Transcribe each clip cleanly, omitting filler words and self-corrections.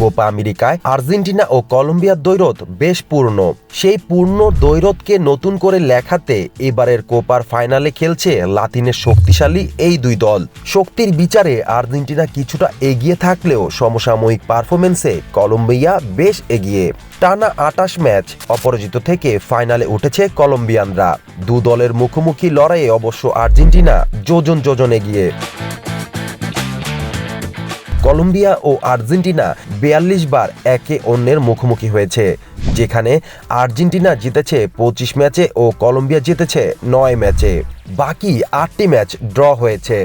Copa আমেরিকায় Argentina ও কলম্বিয়ার দ্বৈরথ বেশ পূর্ণ। সেই পূর্ণ দ্বৈরথকে নতুন করে লেখাতে এবারের কোপার ফাইনালে খেলছে লাতিনের শক্তিশালী এই দুই দল। শক্তির বিচারে আর্জেন্টিনা কিছুটা এগিয়ে থাকলেও সমসাময়িক পারফরমেন্সে কলম্বিয়া বেশ এগিয়ে। টানা ২৮ ম্যাচ অপরাজিত থেকে ফাইনালে উঠেছে কলম্বিয়ানরা। দু দলের মুখোমুখি লড়াইয়ে অবশ্য আর্জেন্টিনা যোজন এগিয়ে। কলম্বিয়া ও আর্জেন্টিনা ৪২ বার একে অন্যের মুখোমুখি হয়েছে, যেখানে আর্জেন্টিনা জিতেছে ২৫ ম্যাচে ও কলম্বিয়া জিতেছে ৯ ম্যাচে। বাকি ৮টি ম্যাচ ড্র হয়েছে।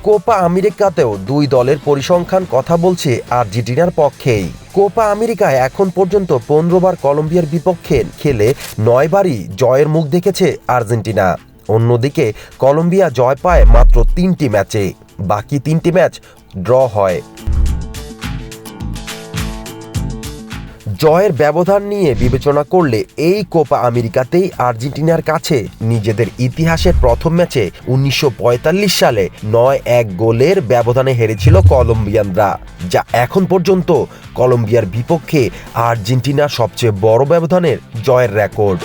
কোপা আমেরিকাতেও দুই দলের পরিসংখ্যান কথা বলছে আর্জেন্টিনার পক্ষেই। কোপা আমেরিকায় এখন পর্যন্ত ১৫ বার কলম্বিয়ার বিপক্ষে খেলে ৯ বারই জয়ের মুখ দেখেছে আর্জেন্টিনা। অন্যদিকে কলম্বিয়া জয় পায় মাত্র ৩টি ম্যাচে, বাকি ৩টি ম্যাচ ড্র হয়। জয়ের ব্যবধান নিয়ে বিবেচনা করলে এই কোপা আমেরিকাতেই আর্জেন্টিনার কাছে নিজেদের ইতিহাসের প্রথম ম্যাচে ১৯৪৫ সালে ৯-১ গোলের ব্যবধানে হেরেছিল কলম্বিয়ানরা, যা এখন পর্যন্ত কলম্বিয়ার বিপক্ষে আর্জেন্টিনার সবচেয়ে বড় ব্যবধানের জয়ের রেকর্ড।